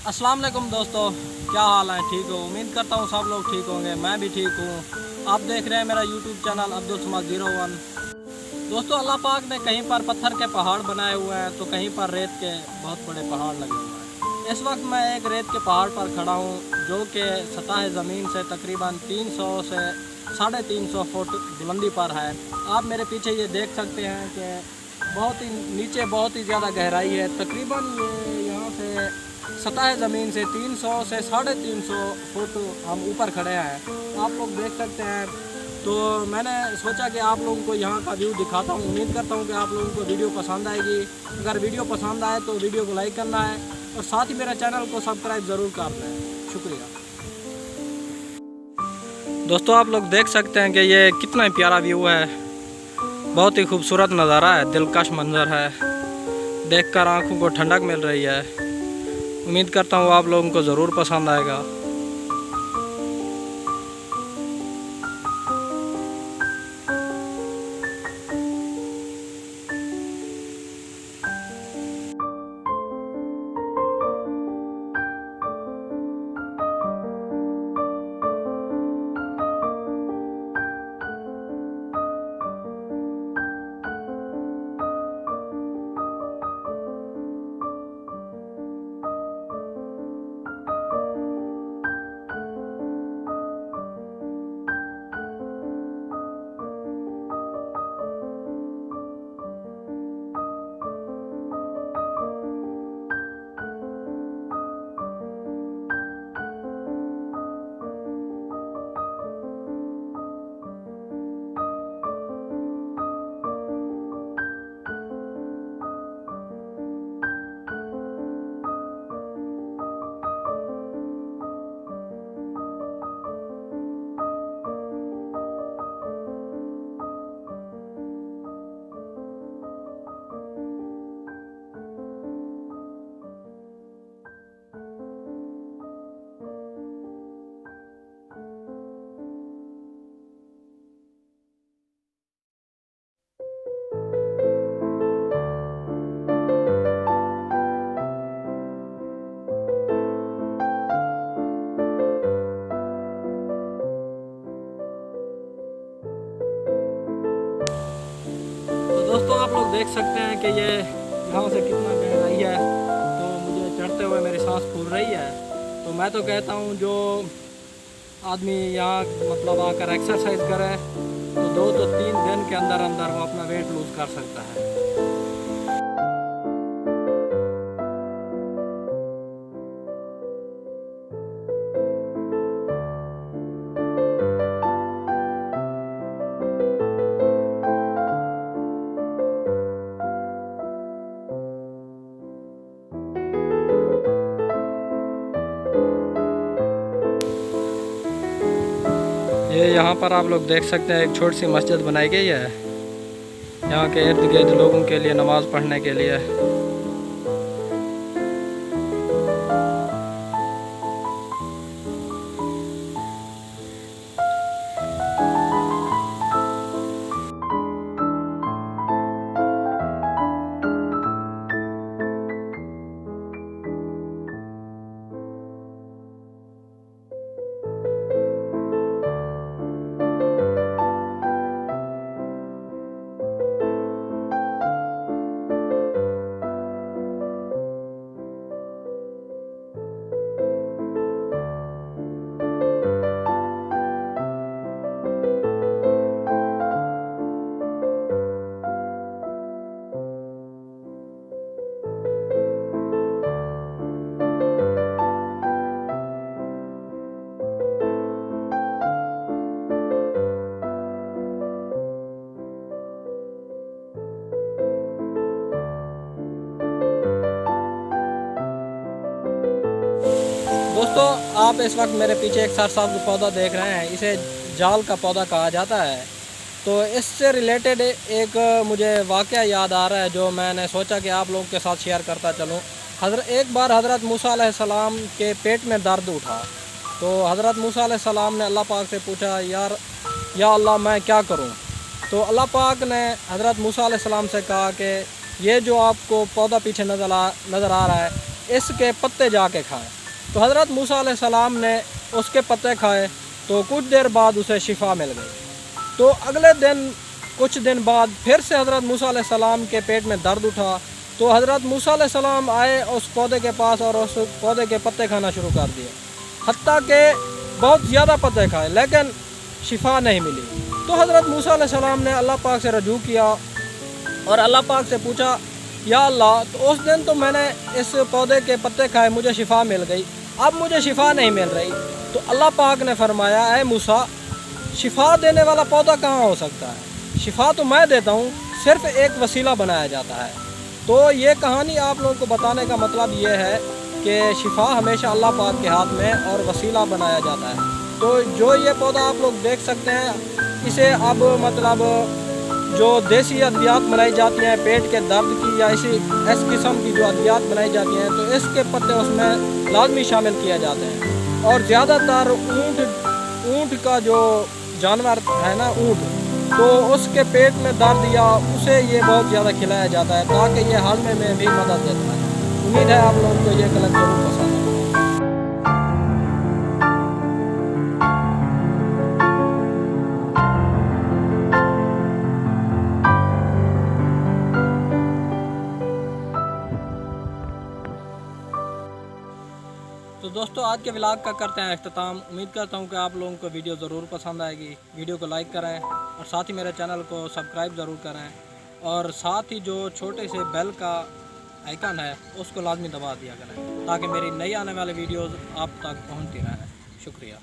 अस्सलाम वालेकुम दोस्तों, क्या हाल है? ठीक हो? उम्मीद करता हूँ सब लोग ठीक होंगे। मैं भी ठीक हूँ। आप देख रहे हैं मेरा यूट्यूब चैनल अब्दुल समाद 01। दोस्तों, अल्लाह पाक ने कहीं पर पत्थर के पहाड़ बनाए हुए हैं तो कहीं पर रेत के बहुत बड़े पहाड़ लगे हुए हैं। इस वक्त मैं एक रेत के पहाड़ पर खड़ा हूँ जो कि सतह ज़मीन से तकरीबन 300 से 350 फुट बुलंदी पर है। आप मेरे पीछे ये देख सकते हैं कि बहुत ही नीचे बहुत ही ज़्यादा गहराई है। तकरीबन ये यहाँ से सतह ज़मीन से 300 से 350 फुट हम ऊपर खड़े हैं। आप लोग देख सकते हैं। तो मैंने सोचा कि आप लोगों को यहाँ का व्यू दिखाता हूँ। उम्मीद करता हूँ कि आप लोगों को वीडियो पसंद आएगी। अगर वीडियो पसंद आए तो वीडियो को लाइक करना है और साथ ही मेरे चैनल को सब्सक्राइब ज़रूर करना है। शुक्रिया। दोस्तों, आप लोग देख सकते हैं कि ये कितना प्यारा व्यू है। बहुत ही खूबसूरत नज़ारा है, दिलकश मंजर है। देखकर आँखों को ठंडक मिल रही है। उम्मीद करता हूँ आप लोगों को ज़रूर पसंद आएगा। दोस्तों, आप लोग देख सकते हैं कि ये यहाँ से कितना गहराई है। तो मुझे चढ़ते हुए मेरी सांस फूल रही है। तो मैं तो कहता हूँ जो आदमी यहाँ मतलब आकर एक्सरसाइज करे तो 2 से 3 दिन के अंदर अंदर वो अपना वेट लूज़ कर सकता है। ये यहाँ पर आप लोग देख सकते हैं एक छोटी सी मस्जिद बनाई गई है यहाँ के इर्द गिर्द लोगों के लिए नमाज़ पढ़ने के लिए। दोस्तों, आप इस वक्त मेरे पीछे एक सरसब्ज पौधा देख रहे हैं। इसे जाल का पौधा कहा जाता है। तो इससे रिलेटेड एक मुझे वाक़या याद आ रहा है जो मैंने सोचा कि आप लोगों के साथ शेयर करता चलूँ। एक बार हज़रत मूसा अलैहिस्सलाम के पेट में दर्द उठा। तो हज़रत मूसा अलैहिस्सलाम ने अल्लाह पाक से पूछा, या अल्लाह मैं क्या करूँ? तो अल्लाह पाक ने हज़रत मूसा अलैहिस्सलाम से कहा कि ये जो आपको पौधा पीछे नज़र आ रहा है, इसके पत्ते जाके खाएं। तो हज़रत मूसा अलैहिस्सलाम ने उसके पत्ते खाए तो कुछ देर बाद उसे शिफा मिल गई। तो अगले दिन कुछ दिन बाद फिर से हज़रत मूसा अलैहिस्सलाम के पेट में दर्द उठा। तो हज़रत मूसा अलैहिस्सलाम आए उस पौधे के पास और उस पौधे के पत्ते खाना शुरू कर दिए। हत्ता के बहुत ज़्यादा पत्ते खाए लेकिन शिफा नहीं मिली। तो हज़रत मूसा अलैहिस्सलाम ने अल्लाह पाक से रजू किया और अल्लाह पाक से पूछा, या अल्लाह, तो उस दिन तो मैंने इस पौधे के पत्ते खाए, मुझे शिफा मिल गई, अब मुझे शिफा नहीं मिल रही। तो अल्लाह पाक ने फरमाया, ऐ मूसा, शिफा देने वाला पौधा कहाँ हो सकता है, शिफा तो मैं देता हूँ, सिर्फ एक वसीला बनाया जाता है। तो ये कहानी आप लोगों को बताने का मतलब ये है कि शिफा हमेशा अल्लाह पाक के हाथ में और वसीला बनाया जाता है। तो जो ये पौधा आप लोग देख सकते हैं, इसे अब मतलब जो देसी अद्वियात बनाई जाती हैं पेट के दर्द की या इस किस्म की जो अद्वियात बनाई जाती हैं, तो इसके पत्ते उसमें लाजमी शामिल किए जाते हैं। और ज़्यादातर ऊँट का जो जानवर है ना, ऊँट, तो उसके पेट में दर्द या उसे ये बहुत ज़्यादा खिलाया जाता है ताकि ये हाजमे में भी मदद देता है। उम्मीद है आप लोगों को ये कलम जरूर पसंद है। तो दोस्तों आज के व्लॉग का करते हैं अख्ताम। उम्मीद करता हूँ कि आप लोगों को वीडियो ज़रूर पसंद आएगी। वीडियो को लाइक करें और साथ ही मेरे चैनल को सब्सक्राइब ज़रूर करें और साथ ही जो छोटे से बेल का आइकन है उसको लाजमी दबा दिया करें ताकि मेरी नई आने वाली वीडियोज़ आप तक पहुँचती रहें। शुक्रिया।